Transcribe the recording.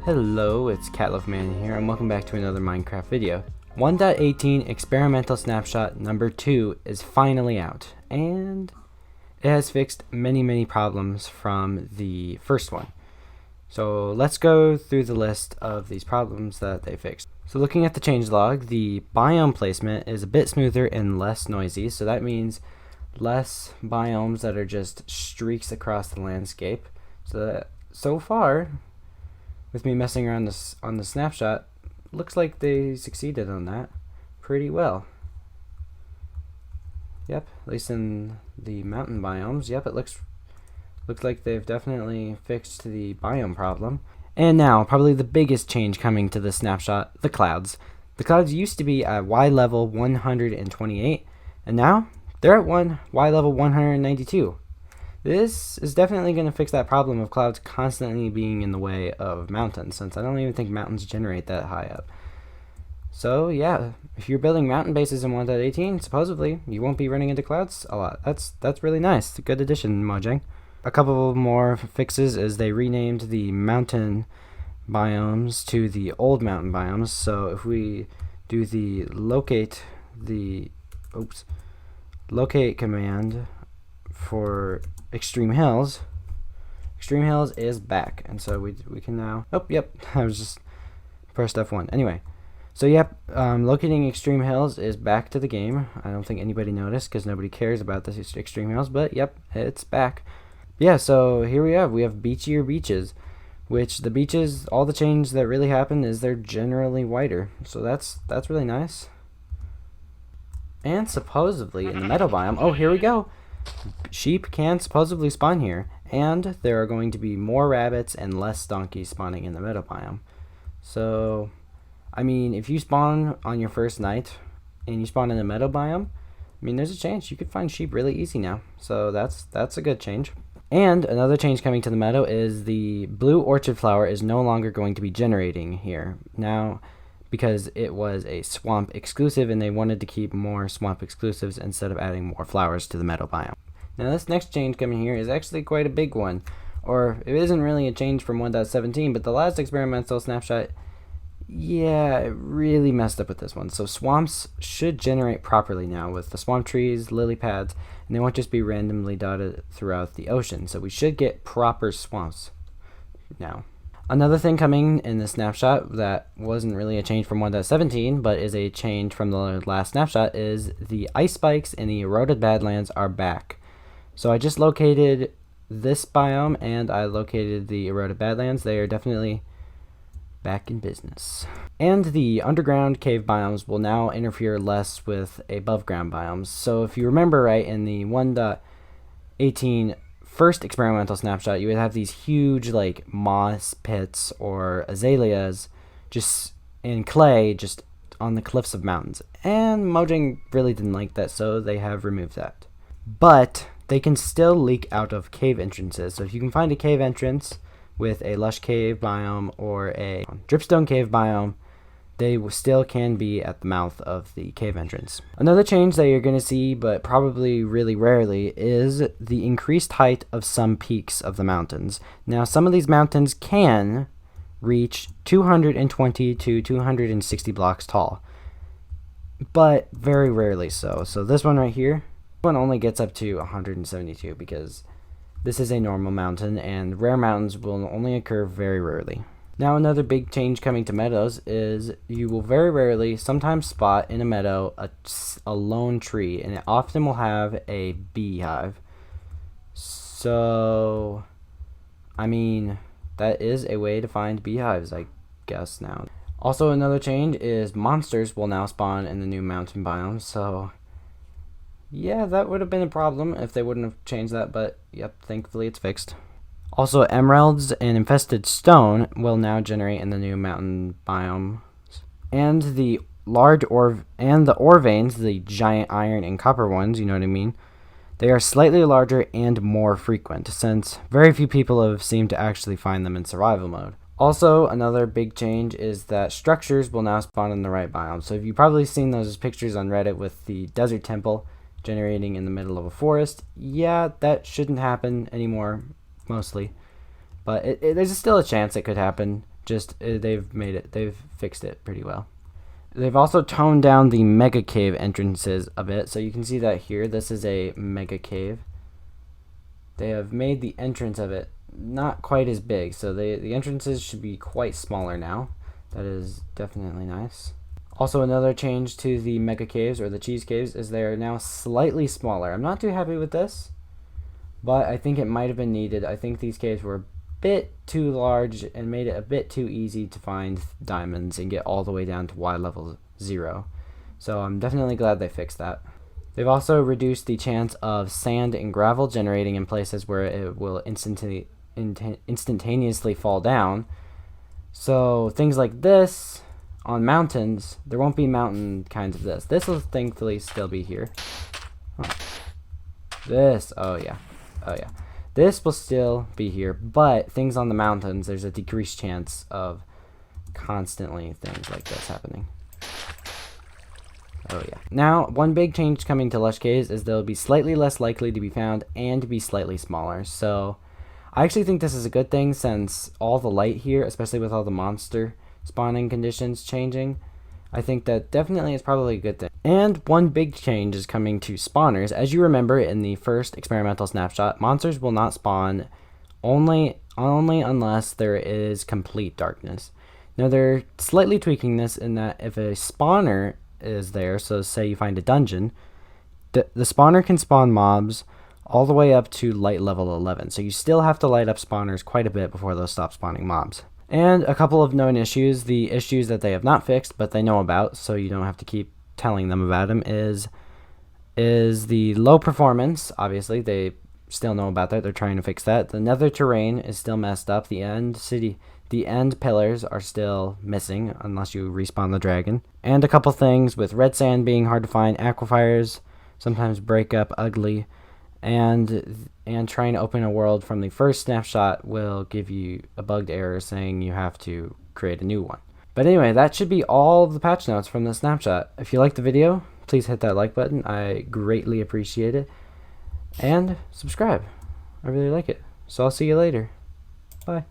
Hello, it's Catloafman here, and welcome back to another Minecraft video. 1.18 Experimental Snapshot number 2 is finally out, and it has fixed many problems from the first one. So let's go through the list of these problems that they fixed. So looking at the changelog, the biome placement is a bit smoother and less noisy, so that means less biomes that are just streaks across the landscape. So far, with me messing around on the snapshot, looks like they succeeded on that pretty well. Yep, at least in the mountain biomes. Yep, it looks like they've definitely fixed the biome problem. And now, probably the biggest change coming to the snapshot, the clouds. The clouds used to be at Y level 128, and now they're at Y level 192. This is definitely going to fix that problem of clouds constantly being in the way of mountains, since I don't even think mountains generate that high up. So yeah, if you're building mountain bases in 1.18, supposedly you won't be running into clouds a lot. That's really nice. It's a good addition, Mojang. A couple more fixes is they renamed the mountain biomes to the old mountain biomes. So if we do the locate command for Extreme Hills is back, and so we can now, I was just pressed F1. Anyway, so yep, locating Extreme Hills is back to the game. I don't think anybody noticed because nobody cares about this Extreme Hills, but yep, it's back. Yeah, so here we have beachier beaches, which the beaches, all the change that really happened is they're generally wider, so that's really nice. And supposedly in the meadow biome, oh, here we go. Sheep can supposedly spawn here, and there are going to be more rabbits and less donkeys spawning in the meadow biome. So, I mean, if you spawn on your first night and you spawn in the meadow biome, I mean, there's a chance you could find sheep really easy now. So that's a good change. And another change coming to the meadow is the blue orchid flower is no longer going to be generating here now, because it was a swamp exclusive and they wanted to keep more swamp exclusives instead of adding more flowers to the meadow biome. Now this next change coming here is actually quite a big one, or it isn't really a change from 1.17, but the last experimental snapshot, yeah, it really messed up with this one. So swamps should generate properly now with the swamp trees, lily pads, and they won't just be randomly dotted throughout the ocean. So we should get proper swamps now. Another thing coming in the snapshot that wasn't really a change from 1.17, but is a change from the last snapshot, is the ice spikes in the eroded badlands are back. So I just located this biome and I located the eroded badlands. They are definitely back in business. And the underground cave biomes will now interfere less with above ground biomes. So if you remember right, in the 1.18 first experimental snapshot, you would have these huge like moss pits or azaleas just in clay just on the cliffs of mountains, and Mojang really didn't like that, so they have removed that. But they can still leak out of cave entrances, so if you can find a cave entrance with a lush cave biome or a dripstone cave biome, they still can be at the mouth of the cave entrance. Another change that you're going to see, but probably really rarely, is the increased height of some peaks of the mountains. Now, some of these mountains can reach 220 to 260 blocks tall, but very rarely so. So this one right here, one only gets up to 172 because this is a normal mountain, and rare mountains will only occur very rarely. Now another big change coming to meadows is you will very rarely sometimes spot in a meadow a lone tree, and it often will have a beehive. So, I mean, that is a way to find beehives, I guess now. Also another change is monsters will now spawn in the new mountain biome, so yeah, that would have been a problem if they wouldn't have changed that, but yep, thankfully it's fixed. Also, emeralds and infested stone will now generate in the new mountain biome. And the ore veins, the giant iron and copper ones, you know what I mean, they are slightly larger and more frequent, since very few people have seemed to actually find them in survival mode. Also, another big change is that structures will now spawn in the right biome. So you've probably seen those pictures on Reddit with the desert temple generating in the middle of a forest. Yeah, that shouldn't happen anymore, mostly. But there's still a chance it could happen just they've fixed it pretty well. They've also toned down the mega cave entrances a bit, so you can see that here. This is a mega cave. They have made the entrance of it not quite as big, so the entrances should be quite smaller now. That is definitely nice. Also, another change to the mega caves, or the cheese caves, is they are now slightly smaller. I'm not too happy with this, but I think it might have been needed. I think these caves were a bit too large and made it a bit too easy to find diamonds and get all the way down to Y level 0. So I'm definitely glad they fixed that. They've also reduced the chance of sand and gravel generating in places where it will instantaneously fall down. So things like this on mountains, there won't be mountain kinds of this. This will thankfully still be here. Oh. This, oh yeah. This will still be here, but things on the mountains, there's a decreased chance of constantly things like this happening. Oh yeah. Now, one big change coming to Lush Caves is they'll be slightly less likely to be found and to be slightly smaller. So I actually think this is a good thing, since all the light here, especially with all the monster spawning conditions changing, I think that definitely is probably a good thing. And one big change is coming to spawners. As you remember in the first experimental snapshot, monsters will not spawn only unless there is complete darkness. Now they're slightly tweaking this in that if a spawner is there, so say you find a dungeon, the spawner can spawn mobs all the way up to light level 11. So you still have to light up spawners quite a bit before they'll stop spawning mobs. And a couple of known issues, the issues that they have not fixed but they know about, so you don't have to keep telling them about them, is the low performance. Obviously they still know about that, they're trying to fix that. The nether terrain is still messed up. The end pillars are still missing unless you respawn the dragon. And a couple things with red sand being hard to find, aquifers sometimes break up ugly, and trying to open a world from the first snapshot will give you a bugged error saying you have to create a new one. But anyway, that should be all of the patch notes from the snapshot. If you liked the video, please hit that like button. I greatly appreciate it. And subscribe. I really like it. So I'll see you later. Bye.